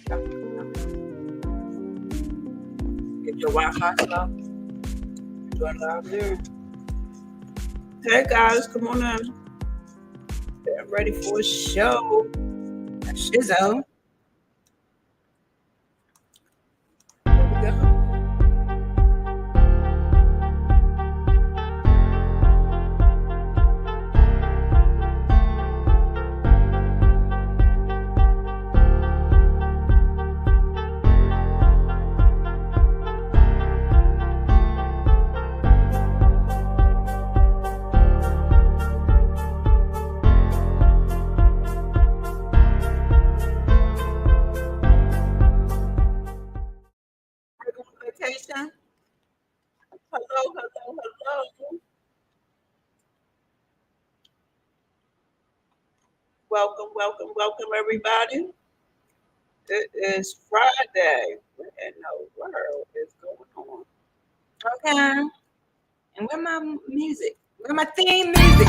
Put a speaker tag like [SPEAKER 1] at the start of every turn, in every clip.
[SPEAKER 1] Get your Wi-Fi stuff. Doing live there. Hey guys, come on in. Get ready for a show. Shizzo. Here we go. Vacation. Hello, hello, hello. Welcome, welcome, welcome, everybody. It is Friday. What in the world is going on? Okay. And where my music? Where my theme music?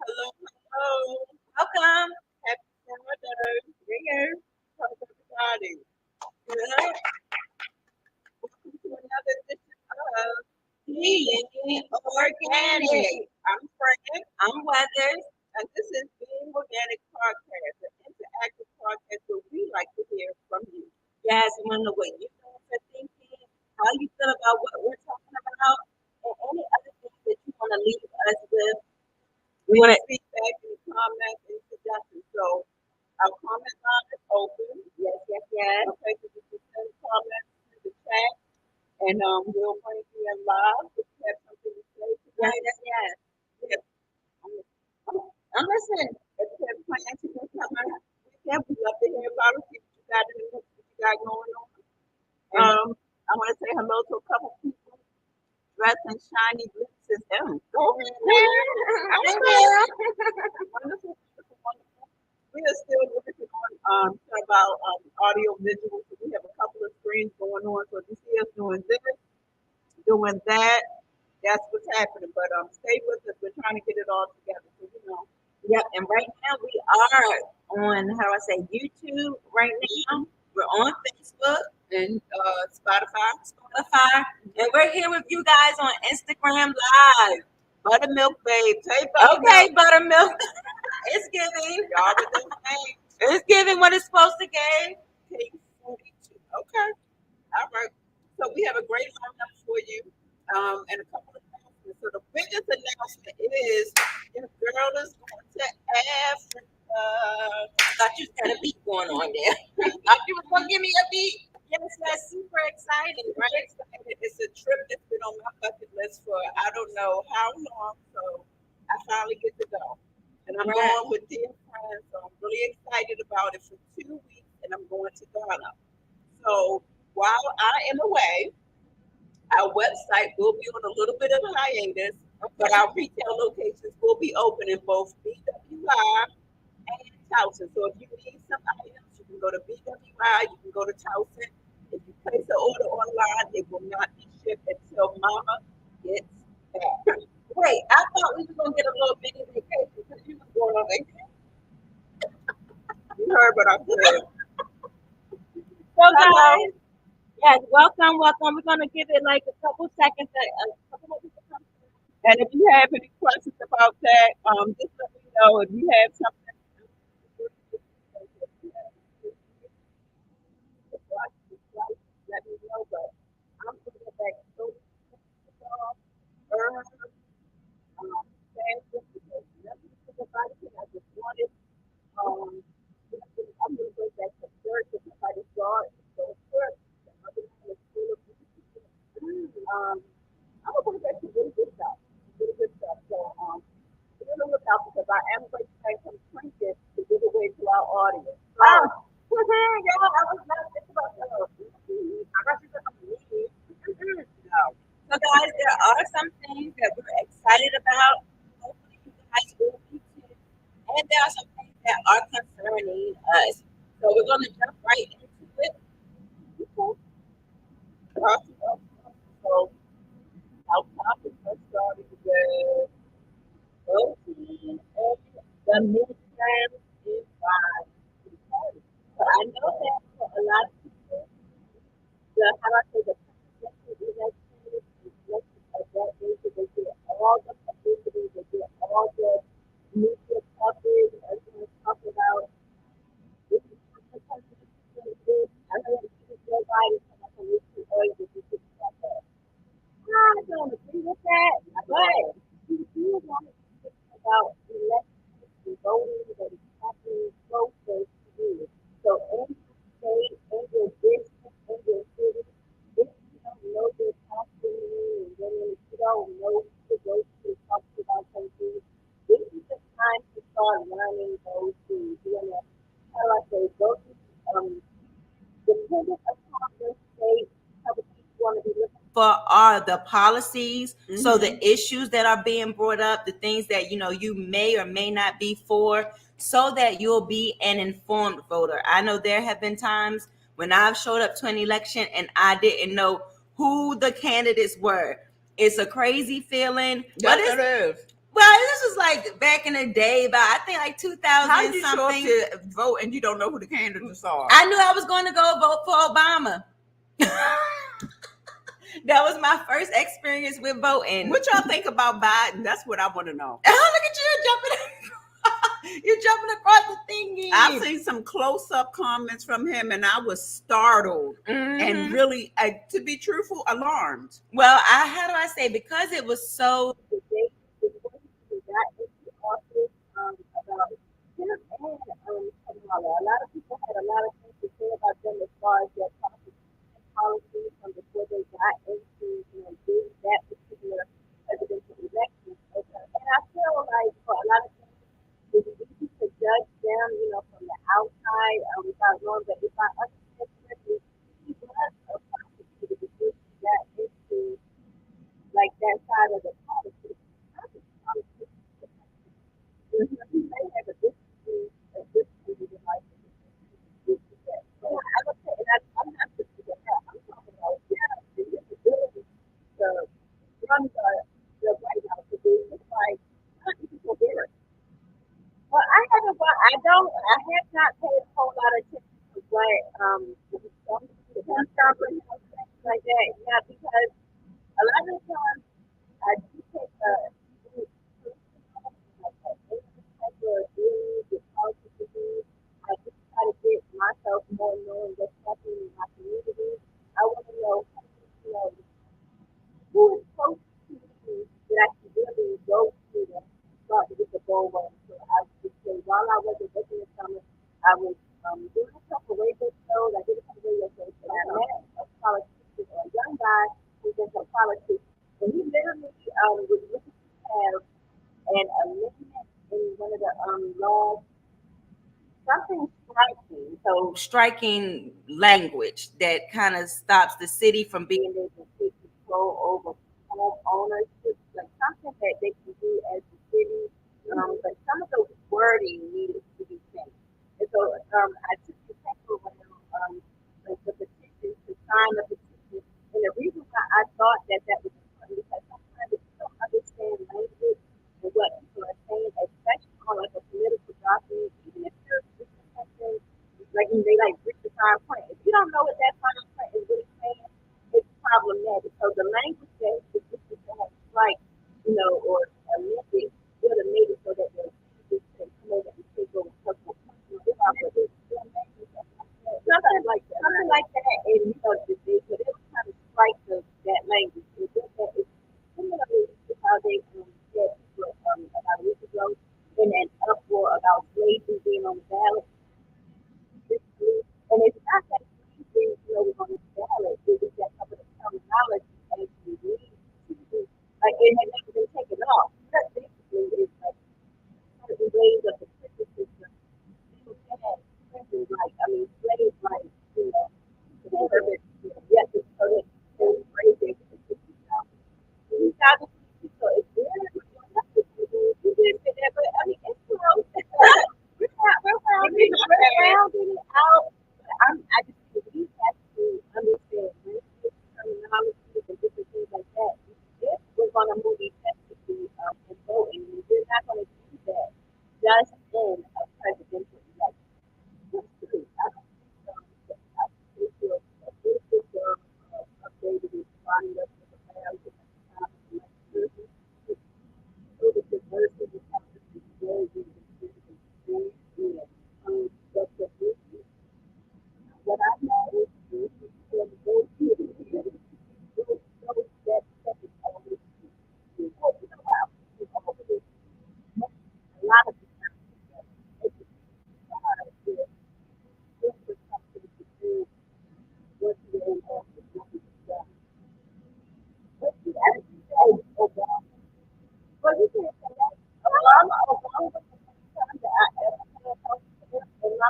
[SPEAKER 1] Hello, hello. Welcome. Happy Friday. Here. How's everybody? Good. Welcome to another edition of Being Organic. I'm Fran. I'm Weathers. And this is Being Organic Podcast, an interactive podcast where we like to hear from you. Yes, we want to know what you guys are thinking, how you feel about what we're talking about, and any other things that you want to leave us with. We want to feedback and comments and suggestions. So our comment line is open. Yes, yes, yes. Okay, so you can send comments to the chat, and we'll bring you in live if you have something to say tonight. Yes, yes, yes. I'm listening. If you have plans to do something, we'd love to hear about it. See what you got in the mix, what you got going on. I want to say hello to a couple people dressed in shiny blue systems. Go ahead, man. Wonderful, wonderful, wonderful. We are still working on about audio visual. So we have a couple of screens going on. So if you see us doing this, doing that, that's what's happening. But stay with us. We're trying to get it all together. So you know. Yep. And right now we are on how do I say YouTube right now. We're on Facebook and Spotify, and we're here with you guys on Instagram Live. Buttermilk Babe. Hey, Buttermilk. Okay, Buttermilk. It's giving. Y'all with those names. It's giving what it's supposed to give. K42. Okay. All right. So we have a great lineup for you, and a couple of announcements. So the biggest announcement is your girl is going to Africa. I thought you had a beat going on there. I thought you were going to give me a beat. Yes, that's super exciting, right? It's a trip that's been on my bucket list for I don't know how long, so I finally get to go. And I'm going with dear friends, so I'm really excited about it for 2 weeks, and I'm going to Ghana. So while I am away, our website will be on a little bit of a hiatus, but our retail locations will be open in both BWI and Towson. So if you need some items, you can go to BWI, you can go to Towson. If you place an order online, it will not be shipped until Mama gets back. Wait, I thought we were going to get a little mini vacation because you was going on vacation. You heard what I said. So guys, yes, welcome. We're going to give it like a couple seconds. And if you have any questions about that, just let me know. If you have something. Let me know, but I'm going to get back so I just wanted, I'm going to go back to church if somebody saw it. So first, I'm going to school of I'm going to go back to really good stuff. Really good stuff. So be on the lookout because I am going to take some trinkets to give away to our audience. So, yeah, I was not thinking about that. And there are some things that are concerning us. So we're going to jump right into it. Okay. Awesome. So our topic was starting with voting and the midterms is fine. Okay. So I know that for a lot of people, the how I say the presidential election is elections of that nature. They get all the publicity, they get all the media coverage, everyone's talking about this is the president. I heard Joe Biden come up and this too early to do things like that. I don't agree with that, but he want to think about elections and voting that is happening closer to you. So in your state, in your district, in your city, if you don't know your councilman and then if you don't know who to go to talk to about something, this is the time to start learning those things. You want to, how I say, go to dependent upon your state, how the people want to be looking for are the policies, so the issues that are being brought up, the things that you may or may not be for, so that you'll be an informed voter. I know there have been times when I've showed up to an election and I didn't know who the candidates were. It's a crazy feeling.
[SPEAKER 2] Yes, it is.
[SPEAKER 1] Well, this was like back in the day, but I think like 2000
[SPEAKER 2] How you
[SPEAKER 1] something.
[SPEAKER 2] show up to vote and you don't know who the candidates are?
[SPEAKER 1] I knew I was going to go vote for Obama. That was my first experience with voting.
[SPEAKER 2] What y'all think about Biden? That's what I want to know.
[SPEAKER 1] Oh, look at you jumping. You're jumping across the thingy.
[SPEAKER 2] I've seen some close-up comments from him, and I was startled and really, to be truthful, alarmed.
[SPEAKER 1] Well, how do I say? Because it was so the day before he got into office about him and Kamala. A lot of people had a lot of things to say about them as far as their policies from before they got into doing that particular presidential election. And I feel like for a lot of things, it's easy to judge them, from the outside without knowing that if I understand correctly, he was a prosecutor before he got into like that side of the politics. He may have a different life. I would say, and I'm not just saying that. I'm talking about the ability to run the White House. It's like not people there. Well, I haven't. I don't. I have not paid a whole lot of attention to what the conference and things like that. Yeah, because a lot of times I do take I just try to get myself more knowing what's happening in my community. I want to know, who is close to me that I can really go to and start to get the ball rolling. So I would say while I wasn't working in summer, I was doing a couple radio shows. I did a couple radio shows, and I met a politician or a young guy who's into politics, and he literally was looking to have an amendment in one of the laws, something striking. So striking language that kind of stops the city from being able to take control over home ownership, like something that they can do as a city. But some of the wording needed to be changed. And so I took the paper around like the petition to sign the petition. And the reason why I thought that was important because sometimes if you don't understand language and what people are saying, especially on like a political document, even if you're something like they like read the fine print. If you don't know what that fine print is really saying, it's problematic. So the language that is just to have strike, or amended would have made it so that the just can come over and take over personal something like that. Something like that. And they could kind of strike that language. And that is similarly to how they said people about a week ago in an uproar about slavery being on the ballot. And it's not that slavery was on the ballot, it was that some of the terminology actually needs to be, like it had never been taken off. That basically is like certain ways of the prison system. People had prisons like, slaves like, yes, it's so that they were raised in 2000. So it's really but it's close.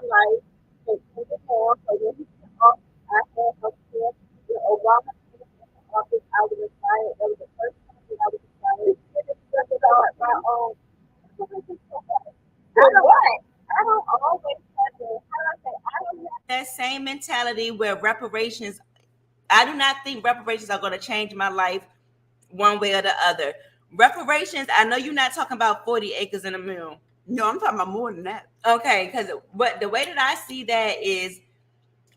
[SPEAKER 1] life and more. So when he took off, I had health care. When Obama came into office, I was inspired. That was the first time that I was inspired. Because I my own. I don't what? I don't always have to. How do I say? I don't have
[SPEAKER 3] That same mentality where reparations, I do not think reparations are going to change my life one way or the other. Reparations, I know you're not talking about 40 acres and a mule.
[SPEAKER 2] No, I'm talking about more than that.
[SPEAKER 3] Okay, because but the way that I see that is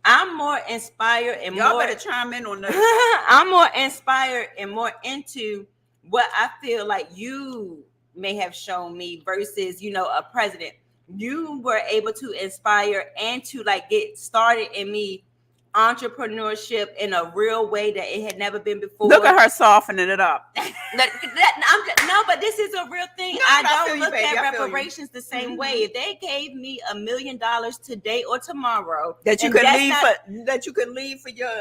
[SPEAKER 3] I'm more inspired and
[SPEAKER 2] Y'all
[SPEAKER 3] more
[SPEAKER 2] better chime in on that.
[SPEAKER 3] I'm more inspired and more into what I feel like you may have shown me versus, a president. You were able to inspire and to like get started in me entrepreneurship in a real way that it had never been before.
[SPEAKER 2] Look at her softening it up.
[SPEAKER 3] No, but this is a real thing.
[SPEAKER 2] No,
[SPEAKER 3] I
[SPEAKER 2] I feel
[SPEAKER 3] don't
[SPEAKER 2] you,
[SPEAKER 3] look
[SPEAKER 2] baby.
[SPEAKER 3] at
[SPEAKER 2] I feel you.
[SPEAKER 3] reparations the same way. If they gave me $1 million today or tomorrow,
[SPEAKER 2] that you
[SPEAKER 3] and
[SPEAKER 2] can
[SPEAKER 3] that's
[SPEAKER 2] leave
[SPEAKER 3] not-
[SPEAKER 2] for that you can leave for your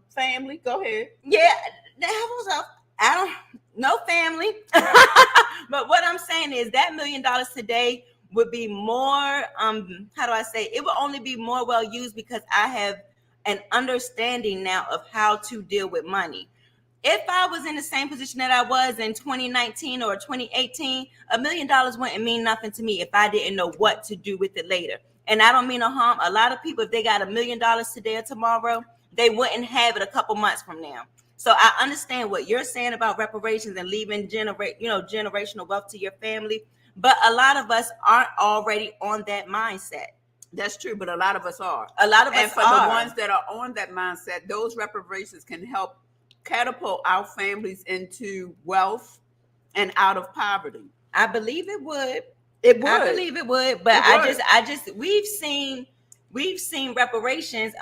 [SPEAKER 2] family, go ahead.
[SPEAKER 3] yeah, that was I don't no family. But what I'm saying is that $1 million today would be more how do I say, it will only be more well used because I have an understanding now of how to deal with money. If I was in the same position that I was in 2019 or 2018, $1 million wouldn't mean nothing to me if I didn't know what to do with it later. And I don't mean no harm. A lot of people, if they got $1 million today or tomorrow, they wouldn't have it a couple months from now. So I understand what you're saying about reparations and leaving generational wealth to your family. But a lot of us aren't already on that mindset.
[SPEAKER 2] That's true, but a lot of us are.
[SPEAKER 3] A lot of
[SPEAKER 2] and
[SPEAKER 3] us
[SPEAKER 2] for
[SPEAKER 3] are.
[SPEAKER 2] the ones that are on that mindset, those reparations can help catapult our families into wealth and out of poverty.
[SPEAKER 3] I believe it would.
[SPEAKER 2] It would.
[SPEAKER 3] I believe it would, but I just we've seen reparations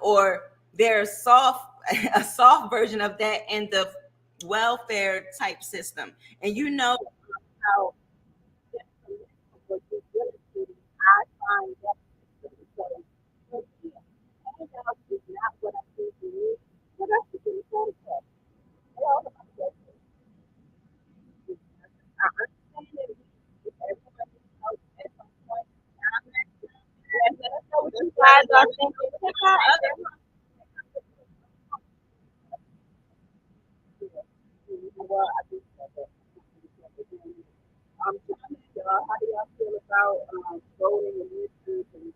[SPEAKER 3] or there's a soft version of that in the welfare type system. And
[SPEAKER 1] how what you really do. I find that so handout is not what I think it is. What else is in the protocol? Well, I understand that if everybody knows at some point, I'm not let us know what you guys are thinking. Check out other well, I think that trying to how do y'all feel about voting and issues and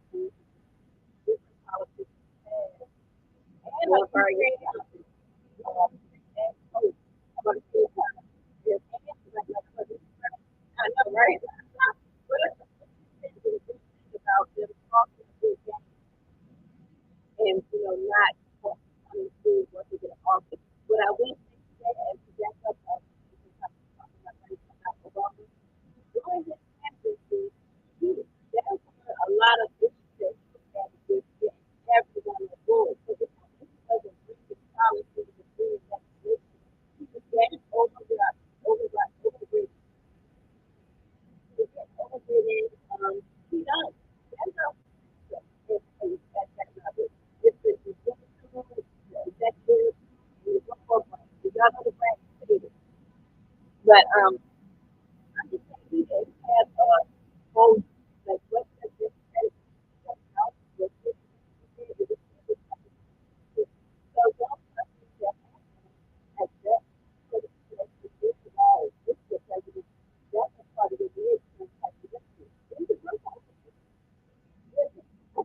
[SPEAKER 1] different politics and like creating and hope about the same time. Yes, I know, right? What is the thing about them talking to them and not coming through what they get offered? What I will say today and to back up Obama during his presidency, there were a lot of issues that he had with everyone on board. So this doesn't bring the policies and bring legislation. He just got overridden. He gets overridden. He does. That's how it's the executive, the governor, but I'm just saying he has a whole like what's the difference? So don't like that. So this is all this is president. That's a part of the real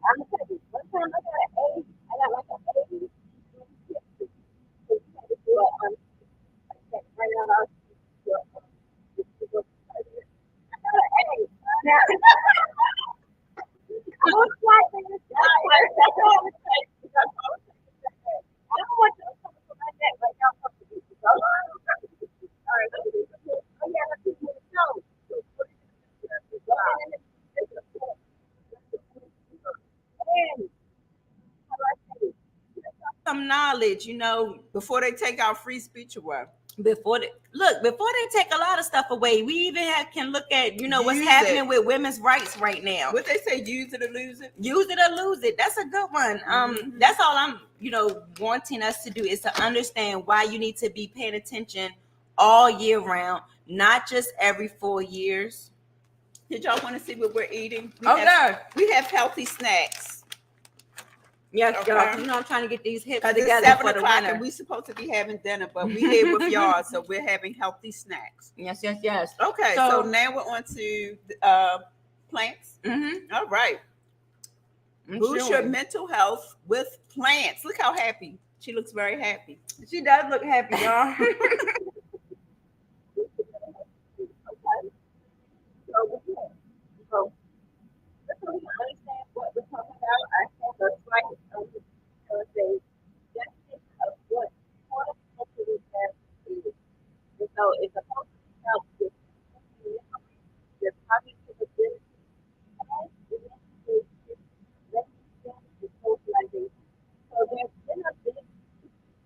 [SPEAKER 1] I'm gonna tell you, one time I got an A, I got like an A. So you had to do a right out our I got an A. Now, I was slightly I don't want you to come from my neck like y'all come to me. All right, let's do this. Oh yeah, let's do this. No. And how do I say it?
[SPEAKER 3] some knowledge,
[SPEAKER 2] Before they take our free speech away.
[SPEAKER 3] before they take a lot of stuff away. We even can look at what's
[SPEAKER 2] Use
[SPEAKER 3] happening
[SPEAKER 2] it.
[SPEAKER 3] with women's rights right now.
[SPEAKER 2] What they say, use it or lose it.
[SPEAKER 3] Use it or lose it. That's a good one. That's all I'm wanting us to do is to understand why you need to be paying attention all year round, not just every 4 years.
[SPEAKER 2] Did y'all want to see what we're eating?
[SPEAKER 3] Okay.
[SPEAKER 2] We have healthy snacks.
[SPEAKER 3] Yes,
[SPEAKER 2] Okay.
[SPEAKER 3] girl. You know I'm trying to get these hips
[SPEAKER 2] Because it's
[SPEAKER 3] together
[SPEAKER 2] 7
[SPEAKER 3] for the
[SPEAKER 2] o'clock
[SPEAKER 3] winter.
[SPEAKER 2] and we're supposed to be having dinner, but we here with y'all, so we're having healthy snacks.
[SPEAKER 3] Yes, yes, yes.
[SPEAKER 2] Okay, so now we're on to plants.
[SPEAKER 3] Mm-hmm.
[SPEAKER 2] All right. Boost your mental health with plants. Look how happy. She looks very happy.
[SPEAKER 3] She does look happy, y'all.
[SPEAKER 1] So, just so we can understand what we're talking about, I have a slight, say, definition of what horticulture is. And so it's supposed to help with your cognitive ability and identification, recognition, and socialization. So there's been a big,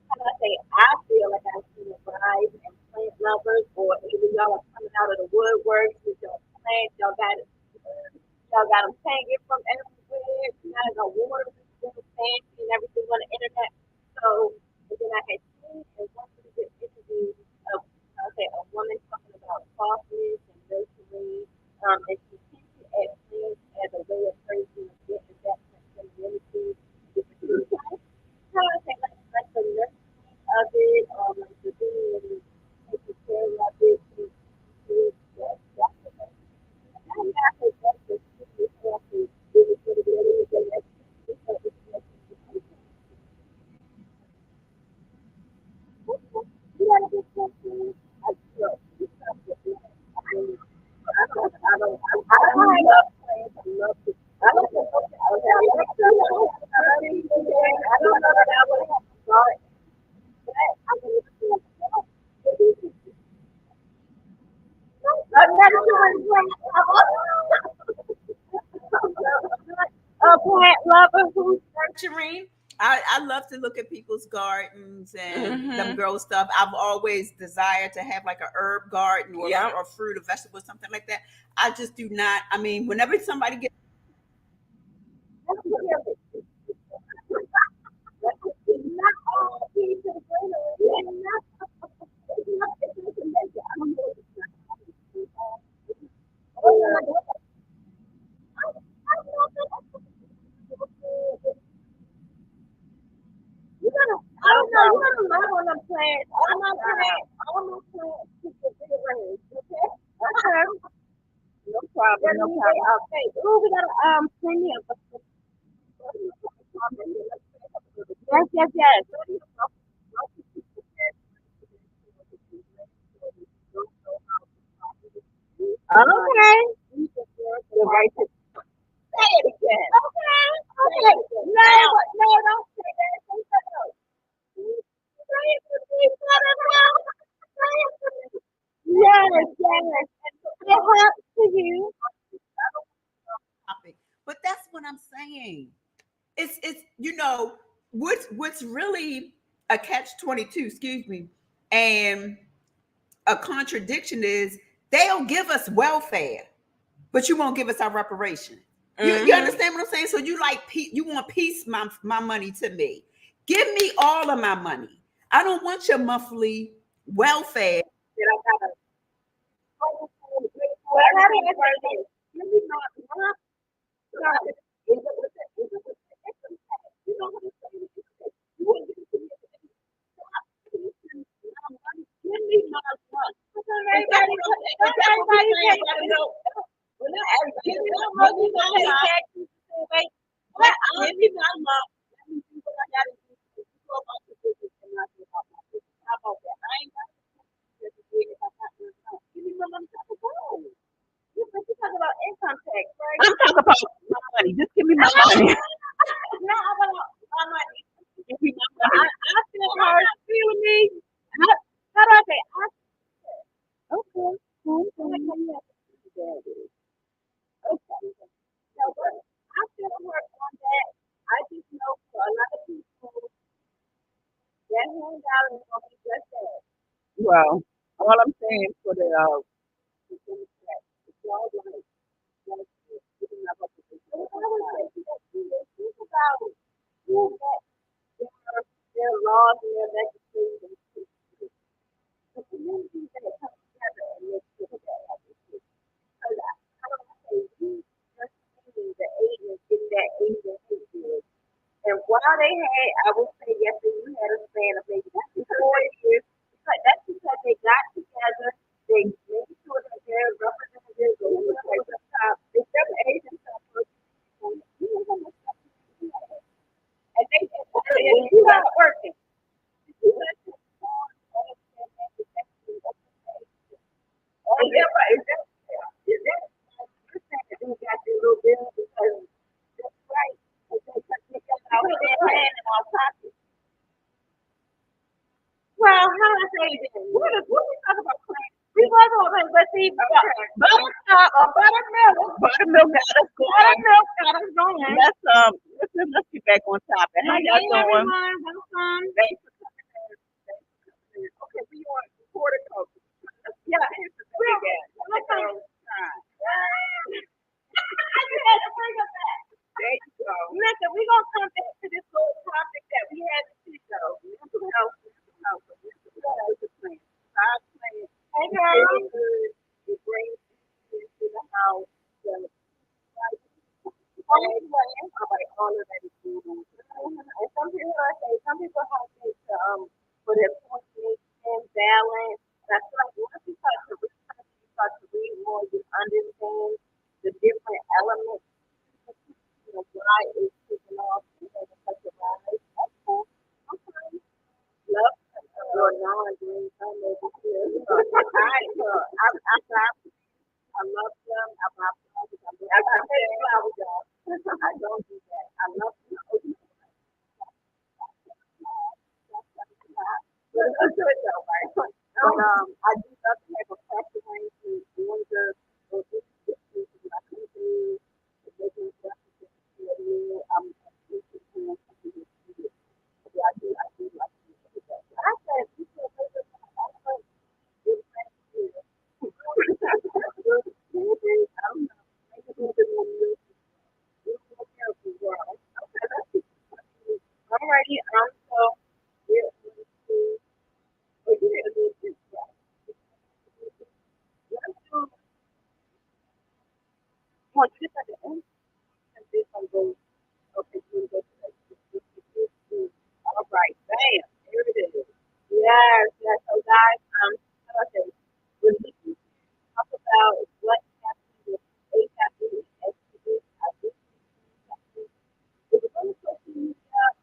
[SPEAKER 1] how do I say, I feel like I've seen a rise in plant lovers, or either y'all are coming out of the woodworks with your plants, y'all got them hanging from everywhere. You guys are water fancy and everything on the internet. So, and then I had seen and wanted to get interviews of, I'll say, a woman talking about softness and nurturing, and she seems to add plants as a way of her to get investment femininity. How do I say, like the nurturing of it, or like the being taking care of it, that's a plant lover who's nurturing.
[SPEAKER 2] I love to look at people's gardens and them grow stuff. I've always desired to have like a herb garden or fruit or vegetable, something like that. I just do not. I mean, whenever somebody gets
[SPEAKER 1] Not all keys to the greenery. You gotta, I don't know, you gotta love on them plants. All my plants keep the big range, okay? Okay. No problem, no problem. Okay. Ooh, we got plenty of. Yes, yes, yes. Okay. You're right to say it again. Okay. Okay. No, no, don't say that. Say that. Say it to me. Say it to me. Yes, yes. It helps to you.
[SPEAKER 2] topic, but that's what I'm saying. It's what's really a catch 22. Excuse me, and a contradiction is they'll give us welfare, but you won't give us our reparation. You understand what I'm saying? So you like you want piece my money to me. Give me all of my money. I don't want your monthly welfare.
[SPEAKER 1] That I got well, I mean, it's right there. Maybe not. You know what I'm saying? You wouldn't give it to me. Give me my money. Everybody gotta know. Well, not everybody. Give me my money. You know how taxes right? Give me my money. Let me do what I gotta do. You go about the business and not do about my business. How about that? I ain't got to do it if I got my money. Give me my money. Go. You talk about income tax, right? I'm talking about my money. Just give me my money. No, I want my money. Give me my money. I feel hard. Feel me. How do I say? Okay. Okay. Okay. So what? I feel hurt on that. I just know for a lot of people that handout is gonna be just that. Well, all I'm saying for the it's all like giving up a position. I would say think about who that their laws and their legislation. The communities that come together and make sure that they had, I would say, yes, you had a span of maybe 4 years. But that's because they got together, they made sure that their representatives or whoever was up top, whichever Asian top person, and they just you not working. You let them on all of them and the next thing, okay. Oh, yeah, right. Is that you're saying that they got their little bill because that's right. Because they got our hand in our pocket. Well, how do I say this? What we talk about class? We talk about let's see, buttercup or buttermilk. Buttermilk got us going. Buttermilk got us going. Let's get back on topic. How y'all doing? Everyone, welcome. Thanks for coming in. Thanks for coming in. Okay, we on horticulture. Yeah, here's the thing. Let's go. I just had to bring us back. There you go. Listen, we're gonna come back to this little topic that we had to see though. Mental health, mental health, mental health is a plan. God's plan. Hey girl. It's good. It brings peace into the house. The all right, all of that is good. And some people have this for their coordination, balance. And I feel like once you start to research, you start to read more, you understand the different elements, why it's taking off and having such a rise. That's cool. Okay. Love or non-green thumb over here. I love them. I buy flowers. I got flowers, y'all. I don't do that. I love them. But it's good though, right? But I do love to have a pressure range to doing the things that I can do, making adjustments to it. I do like to do that. I said, you feel good. I said, good friends here. I don't know. Maybe a little bit more music. A little more careful, girl. Okay, let's keep talking. Alrighty, so we're going to, oh, you didn't do this, right? Let's do, oh, you just had to end, and this one goes, okay, you go to that. All right, bam, here it is. Yes, yes. So guys, okay, we're looking to talk about what happened with HIV and STD. I think it was on social media,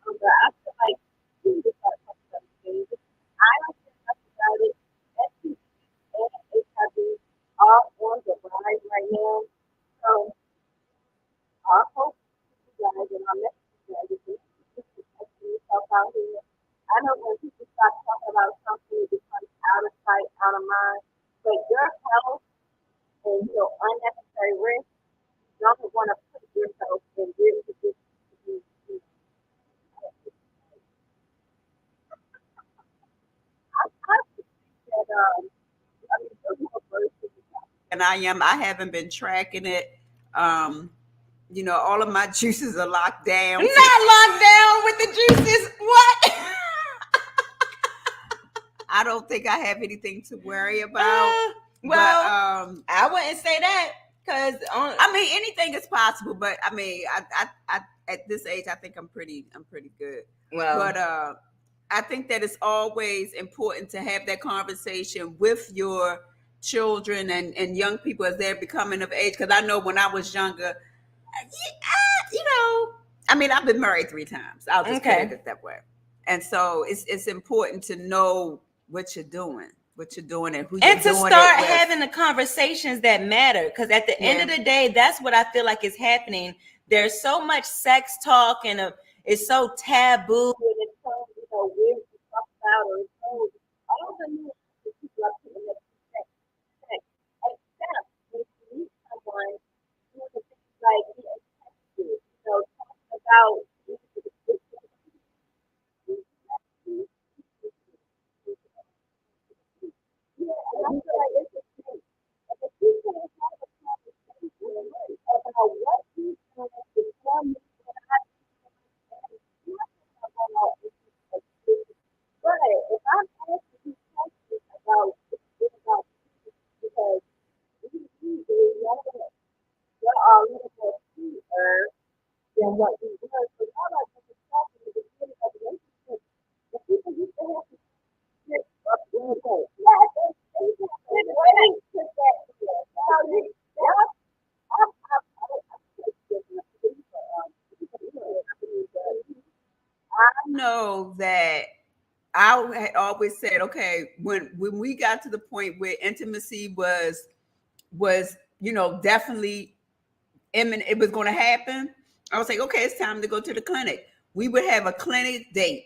[SPEAKER 1] but I feel like we need to start talking about things. I don't care enough about it. STD and HIV are on the rise right now. So our hope you guys and our message to you guys is just to protect yourself out here. I know when people start talking about something, it becomes out of sight, out of mind. But your health and your unnecessary risk, you don't want to put yourself in risk to be I think that I mean you're more versed
[SPEAKER 2] And I am. I haven't been tracking it. Um, all of my juices are locked down.
[SPEAKER 3] Not locked down with the juices. What?
[SPEAKER 2] I don't think I have anything to worry about.
[SPEAKER 3] Well,
[SPEAKER 2] but
[SPEAKER 3] I wouldn't say that because
[SPEAKER 2] I mean, anything is possible. But I mean, I at this age, I think I'm pretty good.
[SPEAKER 3] well,
[SPEAKER 2] But I think that it's always important to have that conversation with your children and young people as they're becoming of age. Because I know when I was younger, I mean, I've been married 3 times. I'll just put it that way. And so it's important to know what you're doing, and who you're
[SPEAKER 3] and to
[SPEAKER 2] doing
[SPEAKER 3] start
[SPEAKER 2] it with.
[SPEAKER 3] having the conversations that matter. Because at the end of the day, that's what I feel like is happening. There's so much sex talk and it's so taboo.
[SPEAKER 1] and it's so weird to talk about or it's so all the new that people are putting up sex, except when you meet someone doing the things like be attentive, talking about yeah, and I feel like it's the thing. If the people have a conversation about what he's doing to tell me what I do, but if
[SPEAKER 2] know that I had always said, okay, when we got to the point where intimacy was definitely imminent, it was going to happen. I was like, okay, it's time to go to the clinic. We would have a clinic date.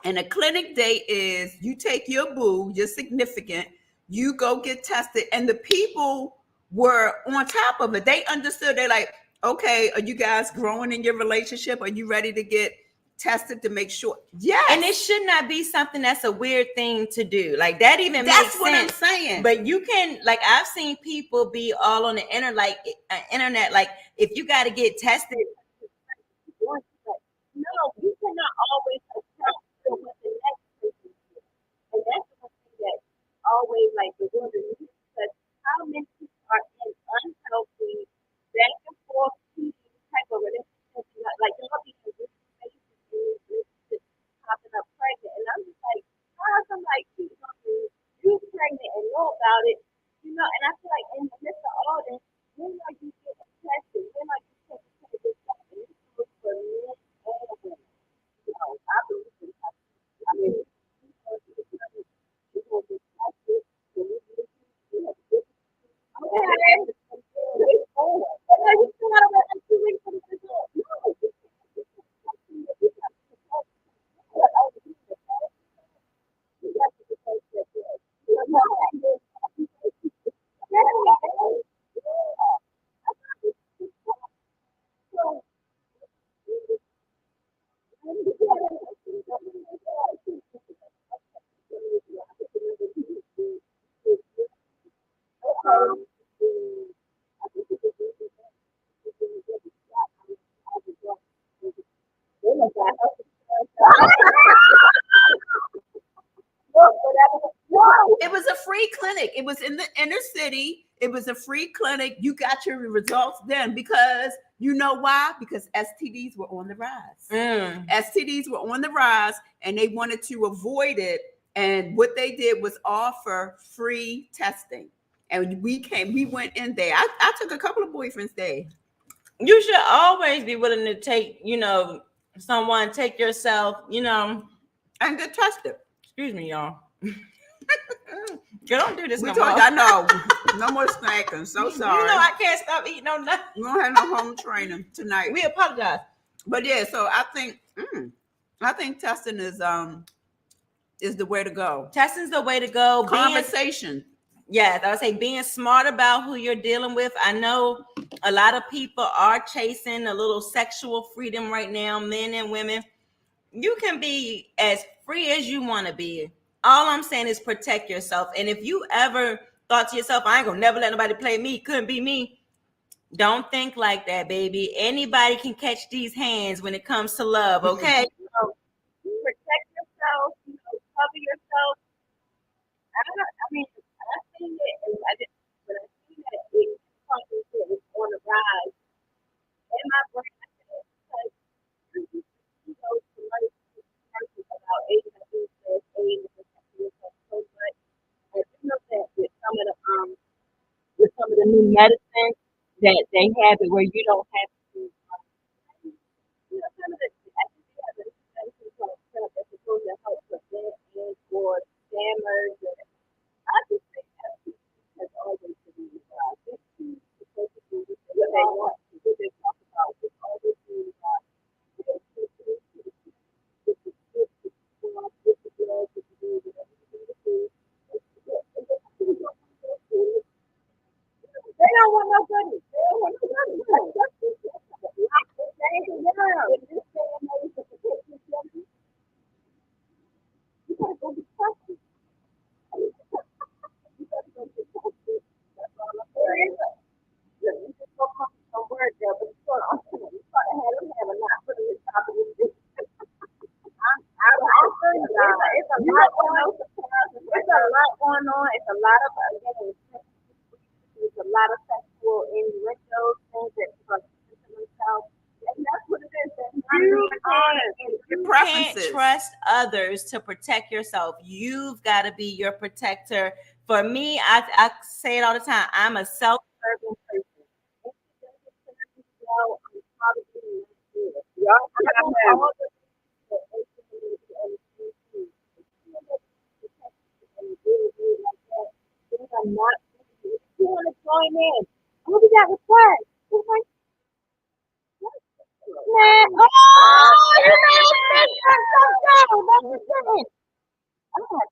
[SPEAKER 2] And a clinic date is you take your boo, your significant, you go get tested, and the people were on top of it. They understood. They're like, okay, are you guys growing in your relationship? Are you ready to get tested to make sure? Yes.
[SPEAKER 3] And it should not be something that's a weird thing to do. Like that even
[SPEAKER 2] That's
[SPEAKER 3] makes
[SPEAKER 2] what
[SPEAKER 3] sense.
[SPEAKER 2] I'm saying.
[SPEAKER 3] But you can, like, I've seen people be all on the internet, like if you got to get tested.
[SPEAKER 1] No, you cannot always account for what the next person is. And that's the one thing that always like the wonder me because how many people are in unhealthy, back and forth cheating type of relationships, like y'all be in this relationship popping up pregnant. And I'm just like, how somebody cheating on you pregnant and know about it, and I feel like in the midst of all this, when are you getting tested? When are you taking care of yourself? And this goes for men and women. I believe in that. I mean, people get tested, when you get you have to get okay. But now you still have like 2 weeks for the result. No, you can't get tested. You have to get tested. You have to get tested.
[SPEAKER 2] It was a free clinic. It was in the inner city. It was a free clinic. You got your results then because you know why? Because STDs were on the rise. STDs were on the rise and they wanted to avoid it. And what they did was offer free testing. And we went in there. I took a couple of boyfriends there.
[SPEAKER 3] You should always be willing to take, someone, take yourself,
[SPEAKER 2] and get tested.
[SPEAKER 3] Excuse me, y'all. You don't do this
[SPEAKER 2] we
[SPEAKER 3] no
[SPEAKER 2] told
[SPEAKER 3] more.
[SPEAKER 2] I know. No more snacking. So sorry.
[SPEAKER 3] I can't stop eating no nothing.
[SPEAKER 2] We don't have no home training tonight.
[SPEAKER 3] We apologize.
[SPEAKER 2] But yeah, so I think testing is the way to go.
[SPEAKER 3] Testing's the way to go.
[SPEAKER 2] Conversation.
[SPEAKER 3] I would say being smart about who you're dealing with. I know a lot of people are chasing a little sexual freedom right now, men and women. You can be as free as you want to be. All I'm saying is protect yourself. And if you ever thought to yourself, I ain't gonna never let nobody play me, couldn't be me. Don't think like that, baby. Anybody can catch these hands when it comes to love, okay?
[SPEAKER 1] Protect yourself, cover yourself. I mean, I seen it, and when I seen that, it something that was on the rise. In my brain, I said, because commercials about HIV, AIDS, and protecting yourself so much. I do know that with some of the new medicines that they have it where you don't have to. Some of the I think they have a medicine called stuff that's supposed to help prevent and or scammers. And I just think that has always been supposed to do what they want, what they talk about, it's always been about. They don't want no goodies. They don't want no goodies. In this day and age, to protect yourself, you gotta go get tested. You gotta go get tested. That's all I'm saying. You just go come some word there, but you gotta have them have a lot put in the top of this. It's a lot going on. It's a lot going on. It's a lot of again. There's a lot of sexual innuendos, things that people are to themselves. And that's what it is.
[SPEAKER 3] You can't trust others to protect yourself. You've got to be your protector. For me, I say it all the time. I'm a self-serving person.
[SPEAKER 1] again. What we got with what? Man, oh, you made it. That's good. Oh,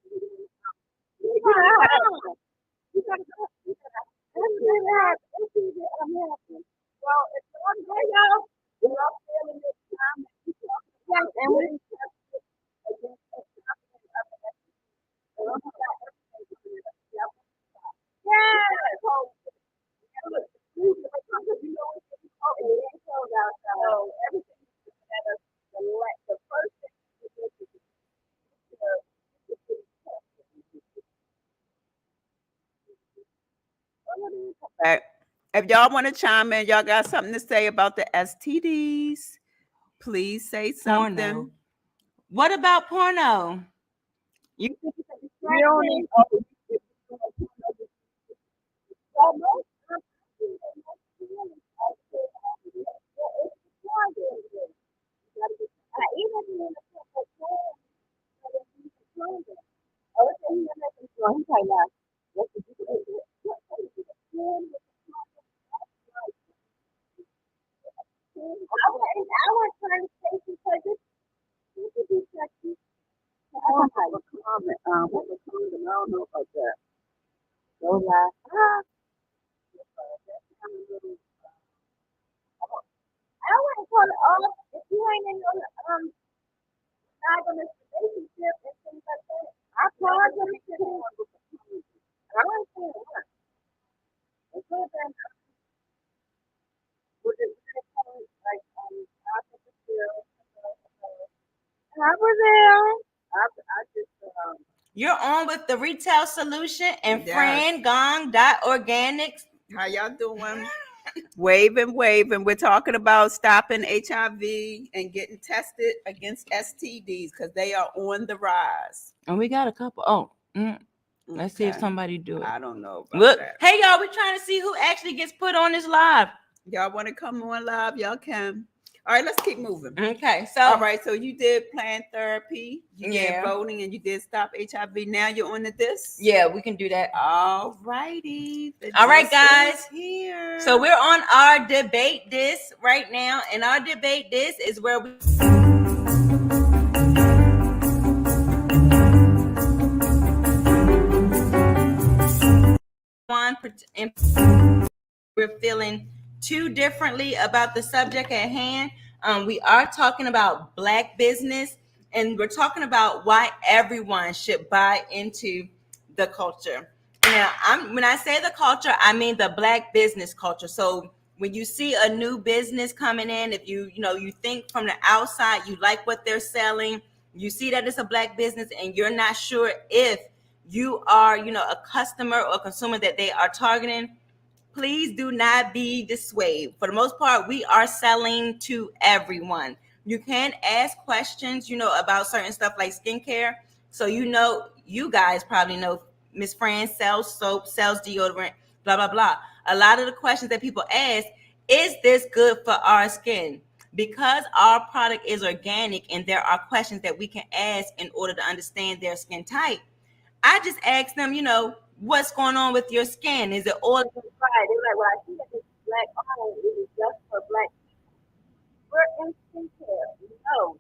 [SPEAKER 1] you gotta go. I'm happy. Well, it's on there, y'all. We're all feeling this time. Yes, and we against the confidence of the yes. So, you know, oh, it ain't sold out. So everything is at us. The first thing
[SPEAKER 2] Okay. If y'all want to chime in, y'all got something to say about the STDs, please say
[SPEAKER 3] Porno.
[SPEAKER 2] something.
[SPEAKER 3] What about porno?
[SPEAKER 1] you don't need I was trying to say because this could be sexy. I don't have a comment. What was comment? I don't know about that. So like, I wouldn't call it off if you ain't in no monogamous relationship and things like that. I call them to him. I don't say what. It could have been with it like after the bill. Hi Brazil. I just
[SPEAKER 3] You're on with the Retail Solution and
[SPEAKER 2] Yes.
[SPEAKER 3] Fran Gong Organics.
[SPEAKER 2] How y'all doing? Waving. We're talking about stopping HIV and getting tested against STDs because they are on the rise.
[SPEAKER 3] And we got a couple. Let's see if
[SPEAKER 2] Okay.
[SPEAKER 3] somebody do it.
[SPEAKER 2] I don't know about
[SPEAKER 3] Look,
[SPEAKER 2] that.
[SPEAKER 3] hey y'all, we're trying to see who actually gets put on this live.
[SPEAKER 2] Y'all want to come on live? Y'all can. All right, let's keep moving.
[SPEAKER 3] Okay, so
[SPEAKER 2] All right, so you did plan therapy, you did
[SPEAKER 3] Yeah.
[SPEAKER 2] voting, and you did stop HIV. Now you're on to this.
[SPEAKER 3] yeah, we can do that.
[SPEAKER 2] All righty.
[SPEAKER 3] All right, guys.
[SPEAKER 2] Here.
[SPEAKER 3] So we're on our debate this right now, and our debate this is where we we're feeling too differently about the subject at hand. We are talking about Black business, and we're talking about why everyone should buy into the culture. Now, when I say the culture, I mean the Black business culture. So when you see a new business coming in, if you think from the outside, you like what they're selling, you see that it's a Black business, and you're not sure if you are, a customer or consumer that they are targeting, please do not be dissuaded. For the most part, we are selling to everyone. You can ask questions, about certain stuff like skincare. So, you guys probably know Miss Fran sells soap, sells deodorant, blah, blah, blah. A lot of the questions that people ask, is this good for our skin? Because our product is organic and there are questions that we can ask in order to understand their skin type, I just asked them, what's going on with your skin? Is it oil?
[SPEAKER 1] right. They're like, well, I see that this black oil is just for black people. We're in skincare. No.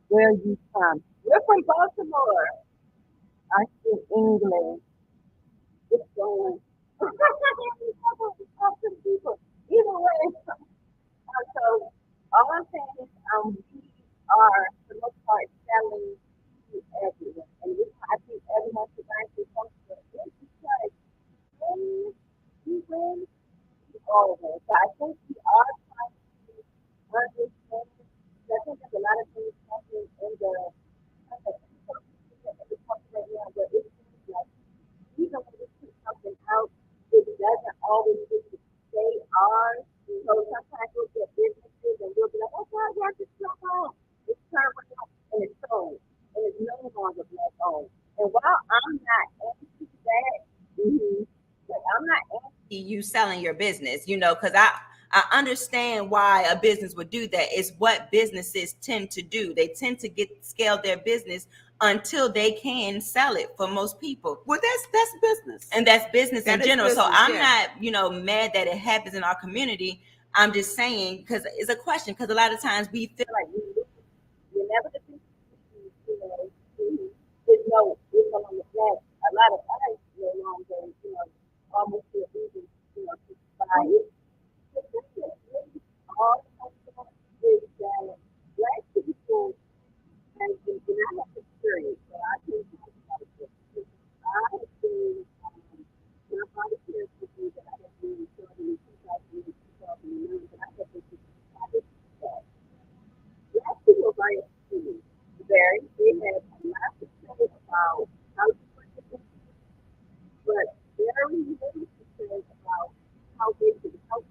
[SPEAKER 1] Where are you from? We're from Baltimore. I speak English. It's going. Talk to people. Either way, so all I'm saying is we are for the most part selling to everyone. And I think everyone should buy this culture. It's because when you win, all of it. So I think we are trying to understand. I think there's a lot of things happening in the right now where it seems like even when we put something out, it doesn't always get to stay ours. So sometimes we'll get businesses and we'll be like, oh God, yeah, just come on. It's turned around and it's sold. And it's no longer black owned. And while I'm not anti that, like I'm not anti
[SPEAKER 3] You selling your business, because I understand why a business would do that. It's what businesses tend to do. They tend to scale their business until they can sell it for most people.
[SPEAKER 2] Well, that's business.
[SPEAKER 3] And that's business
[SPEAKER 2] That
[SPEAKER 3] in
[SPEAKER 2] is
[SPEAKER 3] general. So
[SPEAKER 2] business,
[SPEAKER 3] I'm
[SPEAKER 2] yeah.
[SPEAKER 3] not, mad that it happens in our community. I'm just saying because it's a question. Because a lot of times we feel like
[SPEAKER 1] whenever the people, there's no on the flag. A lot of us no longer, almost feel even, to buy it. The thing that really all is that black people, and I have experience, so I can talk about it. I have been, my body care company that I have been starting in 2008, 2009, but I have been, I have been, black people buy a food. They have a lot to say about how you put the food, but very little to say about how they can help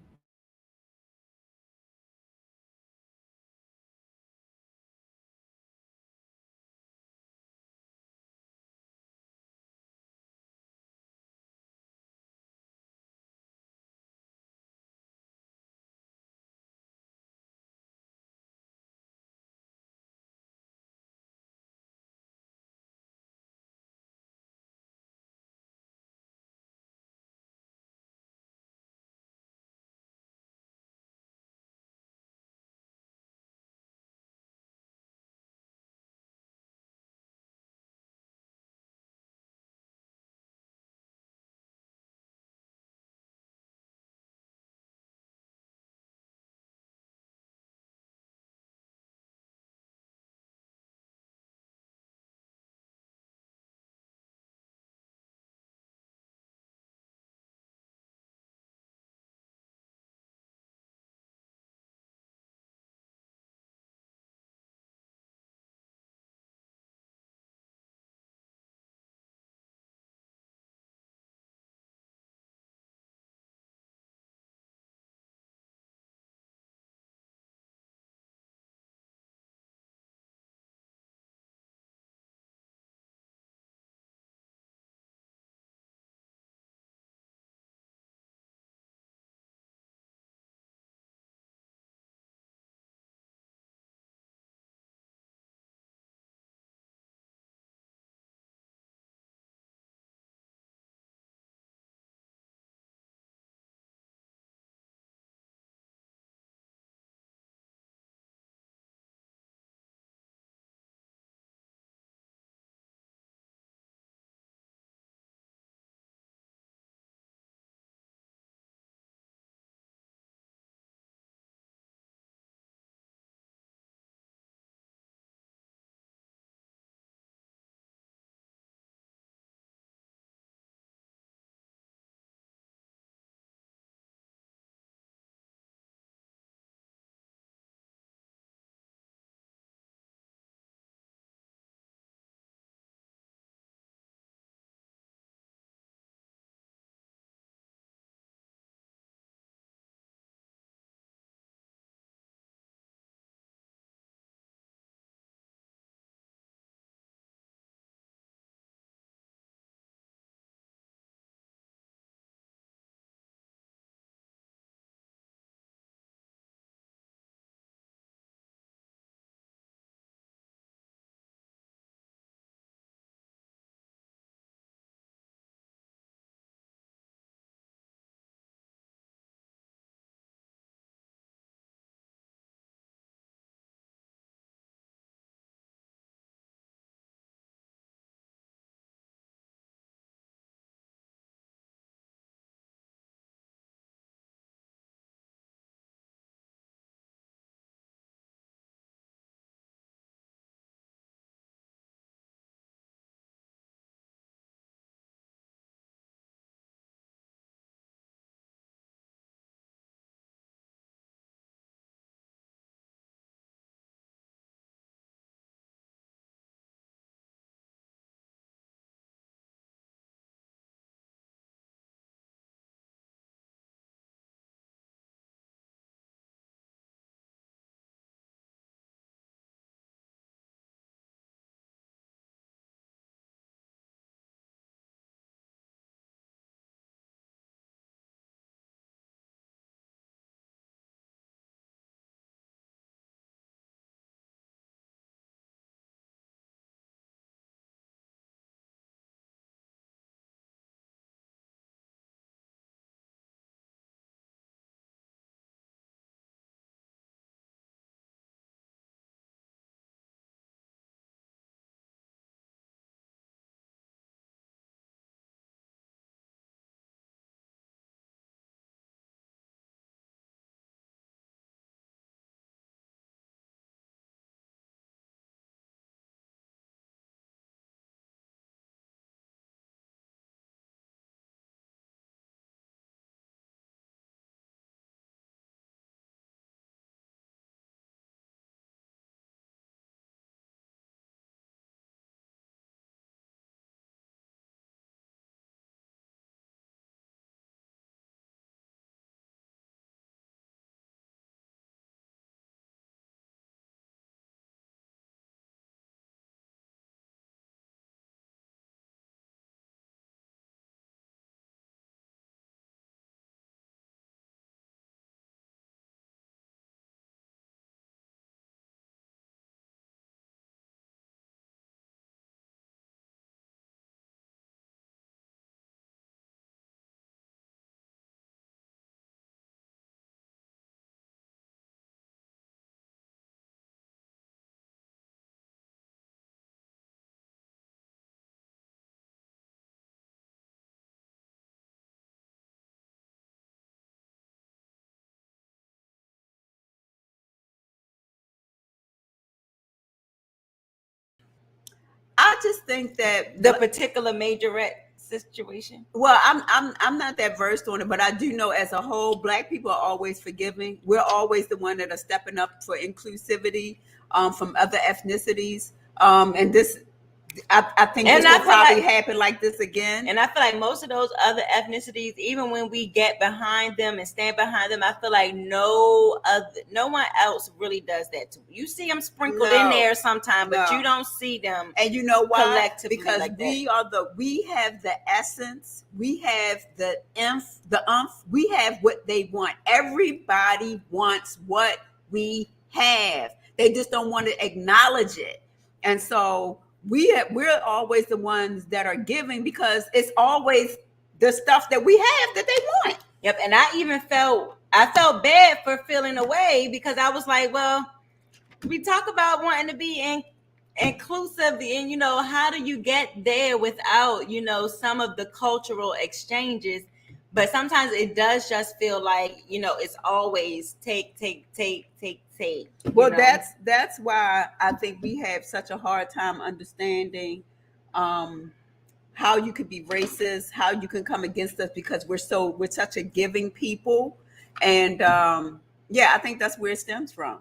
[SPEAKER 2] just think that
[SPEAKER 3] the particular majorette situation.
[SPEAKER 2] well, I'm not that versed on it, but I do know as a whole, Black people are always forgiving. We're always the one that are stepping up for inclusivity from other ethnicities. And this, I think
[SPEAKER 3] And
[SPEAKER 2] this
[SPEAKER 3] I
[SPEAKER 2] will
[SPEAKER 3] feel
[SPEAKER 2] probably
[SPEAKER 3] like-
[SPEAKER 2] happen like this again.
[SPEAKER 3] And I feel like most of those other ethnicities, even when we get behind them and stand behind them, I feel like no one else really does that too. You see them sprinkled in
[SPEAKER 2] No.
[SPEAKER 3] there sometime, but
[SPEAKER 2] No.
[SPEAKER 3] you don't see them.
[SPEAKER 2] And you know why?
[SPEAKER 3] Collectively
[SPEAKER 2] Because
[SPEAKER 3] like
[SPEAKER 2] we have the essence, we have the umph, we have what they want. Everybody wants what we have. They just don't want to acknowledge it. And so we're always the ones that are giving because it's always the stuff that we have that they want.
[SPEAKER 3] Yep, and I felt bad for feeling away because I was like, well, we talk about wanting to be inclusive, and how do you get there without some of the cultural exchanges? But sometimes it does just feel like it's always take.
[SPEAKER 2] Well, that's why I think we have such a hard time understanding how you could be racist, how you can come against us because we're such a giving people, and I think that's where it stems from.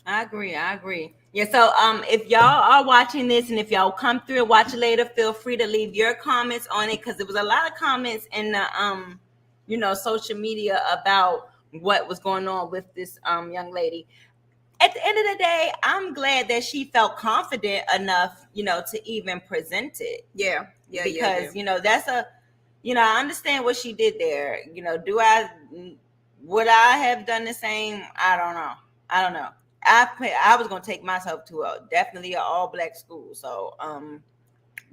[SPEAKER 3] I agree. Yeah. So if y'all are watching this and if y'all come through and watch it later, feel free to leave your comments on it because there was a lot of comments in the social media about what was going on with this young lady. At the end of the day, I'm glad that she felt confident enough, to even present it.
[SPEAKER 2] Yeah.
[SPEAKER 3] Because that's I understand what she did there. Would I have done the same? I don't know. I was gonna take myself to definitely an all Black school. So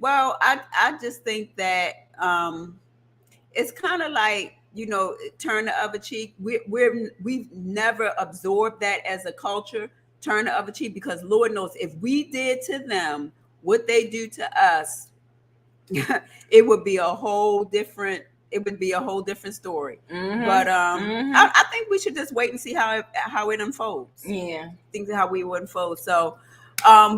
[SPEAKER 2] well, I just think that it's kind of like turn the other cheek. We've never absorbed that as a culture, turn the other cheek, because Lord knows if we did to them what they do to us, it would be a whole different story.
[SPEAKER 3] Mm-hmm.
[SPEAKER 2] But I think we should just wait and see how it unfolds.
[SPEAKER 3] Yeah,
[SPEAKER 2] things how we would unfold. So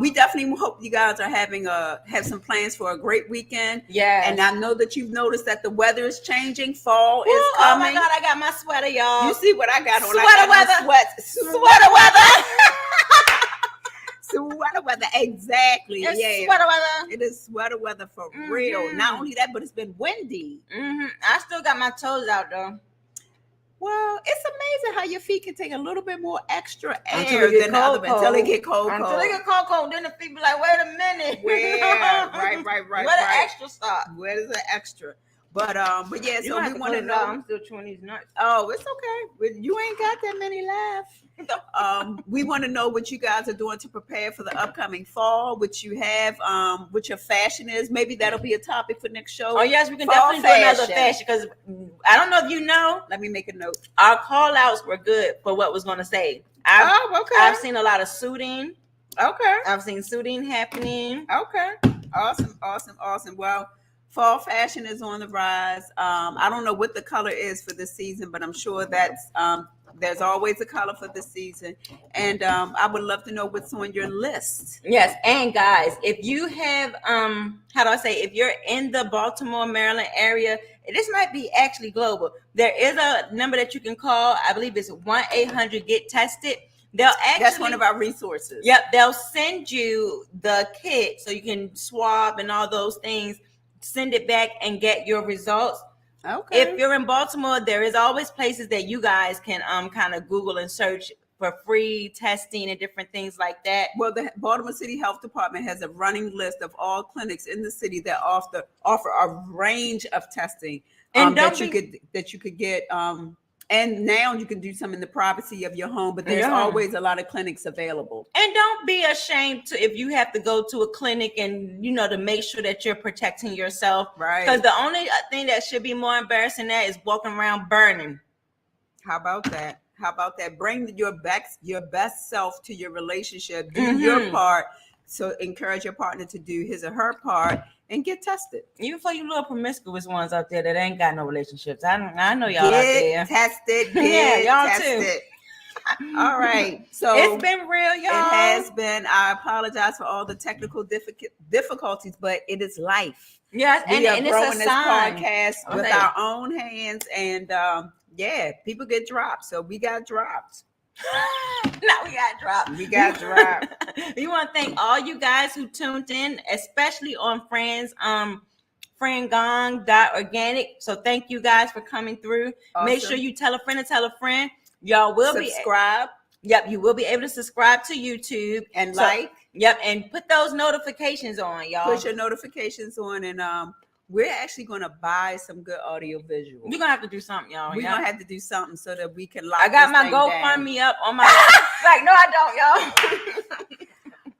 [SPEAKER 2] we definitely hope you guys are have some plans for a great weekend.
[SPEAKER 3] Yeah.
[SPEAKER 2] And I know that you've noticed that the weather is changing. Fall is
[SPEAKER 3] oh
[SPEAKER 2] coming.
[SPEAKER 3] my God, I got my sweater, y'all.
[SPEAKER 2] You see what I got on?
[SPEAKER 3] Sweater weather.
[SPEAKER 2] Sweater weather. Sweater weather. Exactly.
[SPEAKER 3] It's
[SPEAKER 2] yeah.
[SPEAKER 3] sweater weather.
[SPEAKER 2] It is sweater weather for real. Not only that, but it's been windy.
[SPEAKER 3] Mm-hmm. I still got my toes out though.
[SPEAKER 2] Well, it's amazing how your feet can take a little bit more extra
[SPEAKER 3] Until
[SPEAKER 2] air
[SPEAKER 3] they get
[SPEAKER 2] than the other
[SPEAKER 3] cold.
[SPEAKER 2] until they get cold.
[SPEAKER 3] Until they get cold, then the feet be like, wait a minute.
[SPEAKER 2] Where? right.
[SPEAKER 3] Where the extra stop?
[SPEAKER 2] Where is the extra? But yeah, so we want to know.
[SPEAKER 3] I'm still chewing these nuts.
[SPEAKER 2] Oh, it's okay. But you ain't got that many left. We want to know what you guys are doing to prepare for the upcoming fall, what you have, what your fashion is. Maybe that'll be a topic for next show.
[SPEAKER 3] Oh yes, we can
[SPEAKER 2] Fall
[SPEAKER 3] definitely do another
[SPEAKER 2] fashion.
[SPEAKER 3] fashion because I don't know if you know,
[SPEAKER 2] Let me make a note.
[SPEAKER 3] our call outs were good for what was going to say.
[SPEAKER 2] Okay.
[SPEAKER 3] I've seen a lot of suiting.
[SPEAKER 2] Okay.
[SPEAKER 3] I've seen suiting happening.
[SPEAKER 2] Okay. Awesome. Well, fall fashion is on the rise. I don't know what the color is for this season, but I'm sure that's there's always a color for this season. And I would love to know what's on your list.
[SPEAKER 3] Yes, and guys, if you have if you're in the Baltimore, Maryland area, this might be actually global. There is a number that you can call. I believe it's 1-800-GET-TESTED. They'll actually,
[SPEAKER 2] That's one of our resources.
[SPEAKER 3] Yep, they'll send you the kit so you can swab and all those things. Send it back and get your results.
[SPEAKER 2] Okay.
[SPEAKER 3] If you're in Baltimore, there is always places that you guys can kind of Google and search for free testing and different things like that.
[SPEAKER 2] Well, the Baltimore City Health Department has a running list of all clinics in the city that offer a range of testing
[SPEAKER 3] And
[SPEAKER 2] that you could get. And now you can do some in the privacy of your home, but there's always a lot of clinics available.
[SPEAKER 3] And don't be ashamed if you have to go to a clinic and to make sure that you're protecting yourself.
[SPEAKER 2] Right.
[SPEAKER 3] Because the only thing that should be more embarrassing than that is walking around burning.
[SPEAKER 2] How about that? Bring your best self to your relationship. Do your part. So encourage your partner to do his or her part and get tested.
[SPEAKER 3] Even for you little promiscuous ones out there that ain't got no relationships. I know y'all out there.
[SPEAKER 2] Tested.
[SPEAKER 3] Yeah, y'all
[SPEAKER 2] tested.
[SPEAKER 3] too.
[SPEAKER 2] All right. So
[SPEAKER 3] It's been real, y'all.
[SPEAKER 2] it has been. I apologize for all the technical difficulties, but it is life.
[SPEAKER 3] Yes,
[SPEAKER 2] We are
[SPEAKER 3] and
[SPEAKER 2] growing
[SPEAKER 3] it's a
[SPEAKER 2] this
[SPEAKER 3] sign.
[SPEAKER 2] podcast with
[SPEAKER 3] Okay.
[SPEAKER 2] our own hands, and yeah, people get dropped, so we got dropped.
[SPEAKER 3] No, we got dropped.
[SPEAKER 2] We got dropped.
[SPEAKER 3] We want to thank all you guys who tuned in, especially on friendgong.organic. So thank you guys for coming through.
[SPEAKER 2] Awesome.
[SPEAKER 3] Make sure you tell a friend to tell a friend. Y'all will
[SPEAKER 2] Subscribe.
[SPEAKER 3] Yep, you will be able to subscribe to YouTube
[SPEAKER 2] And
[SPEAKER 3] So-
[SPEAKER 2] like.
[SPEAKER 3] Yep, and put those notifications on, y'all.
[SPEAKER 2] Put your notifications on, and we're actually going to buy some good audio visual.
[SPEAKER 3] We're gonna have to do something, y'all.
[SPEAKER 2] We're gonna have to do something so that we can lock.
[SPEAKER 3] I got
[SPEAKER 2] this
[SPEAKER 3] my
[SPEAKER 2] thing
[SPEAKER 3] GoFundMe
[SPEAKER 2] down.
[SPEAKER 3] up on my like, no, I don't, y'all.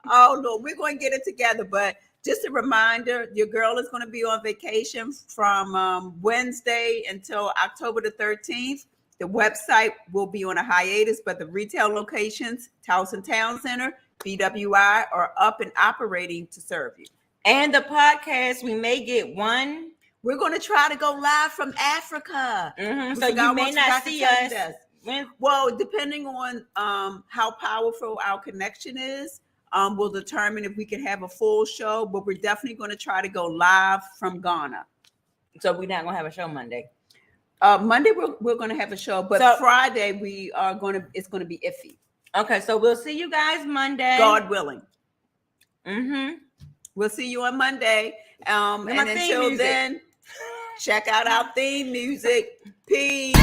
[SPEAKER 2] Oh no, we're going to get it together. But just a reminder, your girl is going to be on vacation from Wednesday until October the 13th. The website will be on a hiatus, but the retail locations, Towson Town Center, BWI, are up and operating to serve you.
[SPEAKER 3] And the podcast, we may get one.
[SPEAKER 2] We're going to try to go live from Africa.
[SPEAKER 3] Mm-hmm.
[SPEAKER 2] We
[SPEAKER 3] So you
[SPEAKER 2] forgot
[SPEAKER 3] may
[SPEAKER 2] once we
[SPEAKER 3] not
[SPEAKER 2] got to
[SPEAKER 3] see
[SPEAKER 2] tell you
[SPEAKER 3] us.
[SPEAKER 2] this.
[SPEAKER 3] When,
[SPEAKER 2] Well, depending on how powerful our connection is, will determine if we can have a full show. But we're definitely going to try to go live from Ghana.
[SPEAKER 3] so we're not gonna have a show Monday.
[SPEAKER 2] Monday we're going to have a show, but
[SPEAKER 3] So-
[SPEAKER 2] Friday we are going to. It's going to be iffy.
[SPEAKER 3] Okay, so we'll see you guys Monday.
[SPEAKER 2] God willing,
[SPEAKER 3] Mm-hmm.
[SPEAKER 2] we'll see you on Monday.
[SPEAKER 3] my
[SPEAKER 2] And
[SPEAKER 3] theme
[SPEAKER 2] until
[SPEAKER 3] music.
[SPEAKER 2] then, check out our theme music. Peace.